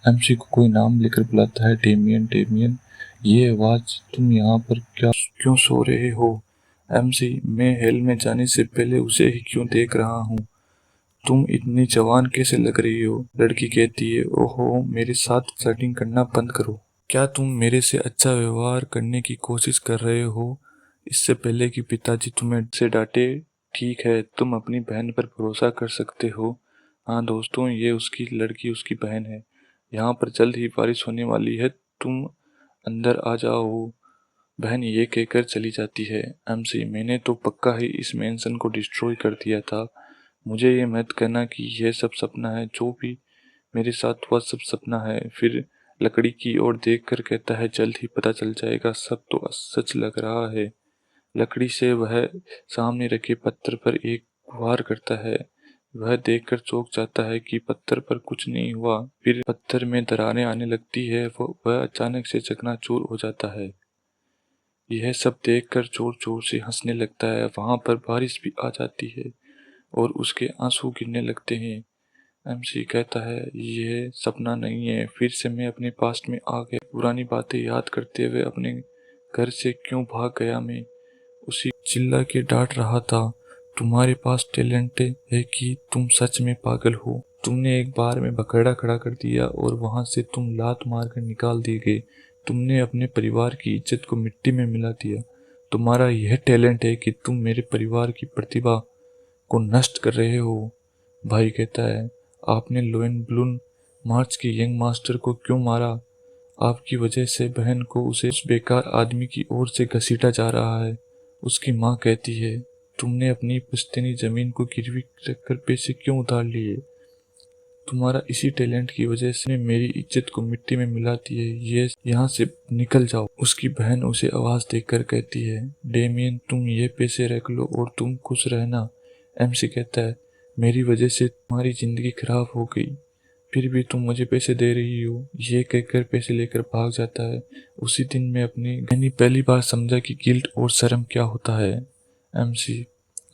MC को कोई नाम लेकर बुलाता है। डेमियन, डेमियन, ये आवाज, तुम यहाँ पर क्यों सो रहे हो? एमसी, मैं हेल में जाने से पहले उसे ही क्यों देख रहा हूँ? तुम इतनी जवान कैसे लग रही हो? लड़की कहती है, ओहो, मेरे साथ फ्लर्टिंग करना बंद करो। क्या तुम मेरे से अच्छा व्यवहार करने की कोशिश कर रहे हो इससे पहले कि पिताजी तुम्हें से डांटे? ठीक है, तुम अपनी बहन पर भरोसा कर सकते हो। हाँ दोस्तों, ये उसकी लड़की, उसकी बहन है। यहाँ पर जल्द ही बारिश होने वाली है, तुम अंदर आ जाओ। बहन ये कहकर चली जाती है। एमसी, मैंने तो पक्का ही इस मेंशन को डिस्ट्रॉय कर दिया था। मुझे ये मत कहना कि यह सब सपना है। जो भी मेरे साथ हुआ सब सपना है। फिर लकड़ी की ओर देखकर कहता है, जल्द ही पता चल जाएगा, सब तो सच लग रहा है। लकड़ी से वह सामने रखे पत्थर पर एक वार करता है। वह देखकर चौंक जाता है कि पत्थर पर कुछ नहीं हुआ। फिर पत्थर में दरारें आने लगती है। वह अचानक से चकनाचूर हो जाता है। यह सब देखकर जोर जोर से हंसने लगता है। वहां पर बारिश भी आ जाती है और उसके आंसू गिरने लगते हैं। एमसी कहता है, यह सपना नहीं है। फिर से मैं अपने पास्ट में आ गया। पुरानी बातें याद करते हुए अपने घर से क्यों भाग गया मैं? उसी चिल्ला के डांट रहा था, तुम्हारे पास टैलेंट है कि तुम सच में पागल हो। तुमने एक बार में बखेड़ा खड़ा कर दिया और वहां से तुम लात मारकर निकाल दिए गए। तुमने अपने परिवार की इज्जत को मिट्टी में मिला दिया। तुम्हारा यह टैलेंट है कि तुम मेरे परिवार की प्रतिभा को नष्ट कर रहे हो। भाई कहता है, आपने लोएन ब्लून मार्च के यंग मास्टर को क्यों मारा? आपकी वजह से बहन को उस बेकार आदमी की ओर से घसीटा जा रहा है। उसकी माँ कहती है, तुमने अपनी पुश्तैनी जमीन को गिरवी रखकर पैसे क्यों उधार लिए? तुम्हारा इसी टैलेंट की वजह से मेरी इज्जत को मिट्टी में मिलाती है। ये यहाँ से निकल जाओ। उसकी बहन उसे आवाज देकर कहती है, डेमियन, तुम ये पैसे रख लो और तुम खुश रहना। एमसी कहता है, मेरी वजह से तुम्हारी जिंदगी खराब हो गई, फिर भी तुम मुझे पैसे दे रही हो। ये कहकर पैसे लेकर भाग जाता है। उसी दिन मैंने पहली बार समझा कि गिल्ट और शर्म क्या होता है। एमसी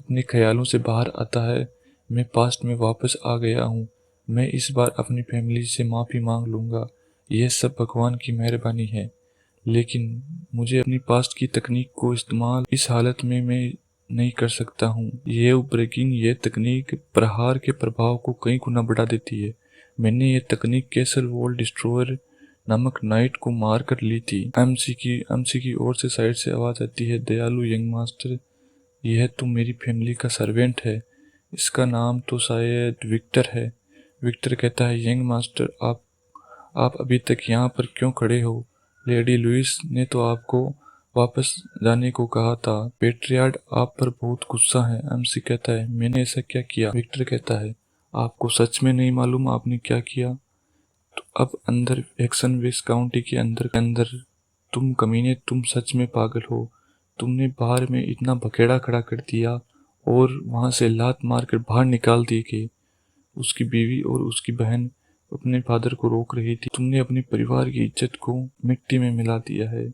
अपने ख्यालों से बाहर आता है। मैं पास्ट में वापस आ गया हूँ। मैं इस बार अपनी फैमिली से माफ़ी मांग लूँगा। यह सब भगवान की मेहरबानी है। लेकिन मुझे अपनी पास्ट की तकनीक को इस्तेमाल इस हालत में मैं नहीं कर सकता हूँ। ये ब्रेकिंग, ये तकनीक प्रहार के प्रभाव को कई गुना बढ़ा देती है। मैंने ये तकनीक कैसल वॉल डिस्ट्रॉयर नामक नाइट को मार कर ली थी। एमसी की ओर से साइड से आवाज आती है, दयालु यंग मास्टर, यह तो मेरी फैमिली का सर्वेंट है। इसका नाम तो शायद विक्टर है। विक्टर कहता है, यंग मास्टर, आप अभी तक यहाँ पर क्यों खड़े हो? लेडी लुइस ने तो आपको वापस जाने को कहा था। पेट्रियार्ड आप पर बहुत गुस्सा है। एमसी कहता है, मैंने ऐसा क्या किया? विक्टर कहता है, आपको सच में नहीं मालूम आपने क्या किया? तो अब अंदर एक्सन वेस्ट काउंटी के अंदर तुम कमीने, तुम सच में पागल हो। तुमने बाहर में इतना बखेड़ा खड़ा कर दिया और वहां से लात मारकर बाहर निकाल दी गई। उसकी बीवी और उसकी बहन अपने फादर को रोक रही थी। तुमने अपने परिवार की इज्जत को मिट्टी में मिला दिया है।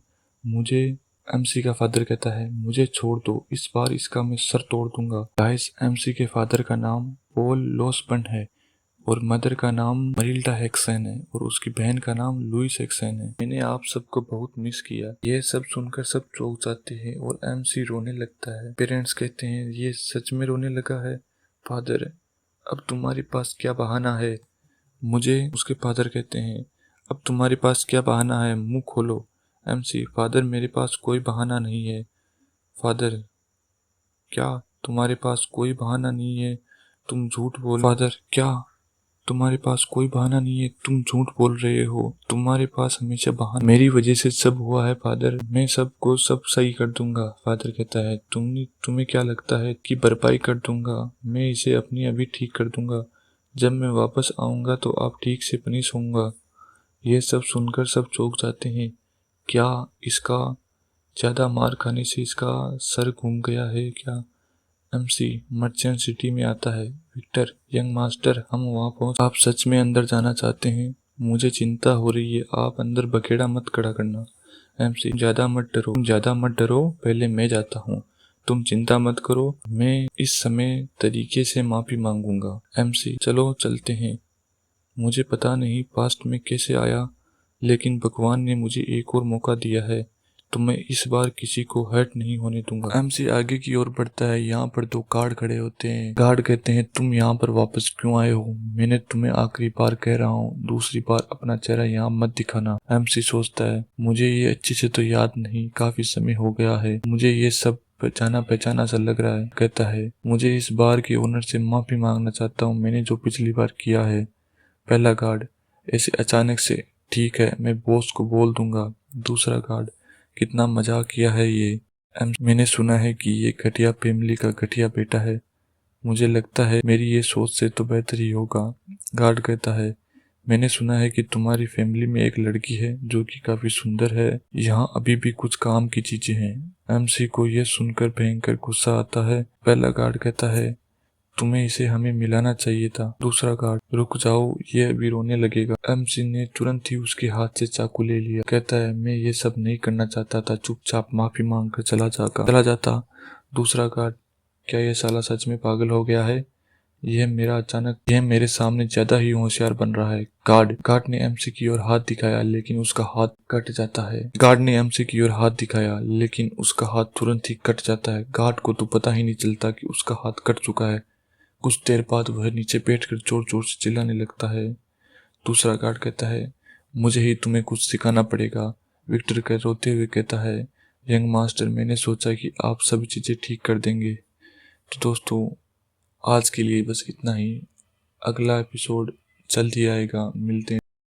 मुझे एमसी का फादर कहता है, मुझे छोड़ दो, इस बार इसका मैं सर तोड़ दूंगा। गाइस, एमसी के फादर का नाम पॉल लॉसबर्न है और मदर का नाम मरिल्डा हेक्सन है और उसकी बहन का नाम लुइस हेक्सन है। मैंने आप सबको बहुत मिस किया। यह सब सुनकर सब चौंक जाते हैं और एमसी रोने लगता है। पेरेंट्स कहते हैं, ये सच में रोने लगा है? फादर, अब तुम्हारे पास क्या बहाना है? मुझे उसके फादर कहते हैं, अब तुम्हारे पास क्या बहाना है? मुंह खोलो। एमसी, फादर, मेरे पास कोई बहाना नहीं है। फादर, क्या तुम्हारे पास कोई बहाना नहीं है? तुम झूठ बोल। फादर, क्या तुम्हारे पास कोई बहाना नहीं है? तुम झूठ बोल रहे हो। तुम्हारे पास हमेशा बहाना। मेरी वजह से सब हुआ है फादर। मैं सबको सब सही कर दूंगा। फादर कहता है, तुम्हें क्या लगता है कि भरपाई कर दूंगा? मैं इसे अपनी अभी ठीक कर दूंगा। जब मैं वापस आऊंगा तो आप ठीक से पनिश होऊंगा। यह सब सुनकर सब चौंक जाते हैं। क्या इसका ज्यादा मार खाने से इसका सर घूम गया है क्या? एमसी मर्चेंट सिटी में आता है। विक्टर, यंग मास्टर, हम वहां पहुंच। आप सच में अंदर जाना चाहते हैं? मुझे चिंता हो रही है। आप अंदर बखेड़ा मत खड़ा करना। एमसी, ज्यादा मत डरो, पहले मैं जाता हूँ। तुम चिंता मत करो, मैं इस समय तरीके से माफी मांगूंगा। एमसी, चलो चलते हैं। मुझे पता नहीं पास्ट में कैसे आया, लेकिन भगवान ने मुझे एक और मौका दिया है, तो मैं इस बार किसी को हर्ट नहीं होने दूंगा। एमसी आगे की ओर बढ़ता है। यहाँ पर दो गार्ड खड़े होते हैं। गार्ड कहते हैं, तुम यहाँ पर वापस क्यों आए हो? मैंने तुम्हें आखिरी बार कह रहा हूँ, दूसरी बार अपना चेहरा यहाँ मत दिखाना। एमसी सोचता है, मुझे ये अच्छे से तो याद नहीं, काफी समय हो गया है, मुझे ये सब पहचाना पहचाना सा लग रहा है। कहता है, मुझे इस बार के ओनर से माफी मांगना चाहता हूँ, मैंने जो पिछली बार किया है। पहला गार्ड, ऐसे अचानक से? ठीक है, मैं बॉस को बोल दूंगा। दूसरा गार्ड, कितना मजाक किया है ये। मैंने सुना है कि ये घटिया फैमिली का घटिया बेटा है, मुझे लगता है मेरी ये सोच से तो बेहतर ही होगा। गार्ड कहता है, मैंने सुना है कि तुम्हारी फैमिली में एक लड़की है जो कि काफी सुंदर है, यहाँ अभी भी कुछ काम की चीजें हैं। एमसी को यह सुनकर भयंकर गुस्सा आता है। पहला गार्ड कहता है, तुम्हें इसे हमें मिलाना चाहिए था। दूसरा गार्ड, रुक जाओ, ये अभी रोने लगेगा। एमसी ने तुरंत ही उसके हाथ से चाकू ले लिया। कहता है, मैं ये सब नहीं करना चाहता था, चुपचाप माफी मांग कर चला जाता। दूसरा गार्ड, क्या ये साला सच में पागल हो गया है? यह मेरे सामने ज्यादा ही होशियार बन रहा है। गार्ड ने एमसी की ओर हाथ दिखाया, लेकिन उसका हाथ कट जाता है। गार्ड ने एमसी की ओर हाथ दिखाया, लेकिन उसका हाथ तुरंत ही कट जाता है। गार्ड को तो पता ही नहीं चलता कि उसका हाथ कट चुका है। कुछ देर बाद वह नीचे बैठकर जोर जोर से चिल्लाने लगता है। दूसरा गार्ड कहता है, मुझे ही तुम्हें कुछ सिखाना पड़ेगा। विक्टर कर रोते हुए कहता है, यंग मास्टर, मैंने सोचा कि आप सभी चीजें ठीक कर देंगे। तो दोस्तों, आज के लिए बस इतना ही। अगला एपिसोड जल्द ही आएगा। मिलते हैं।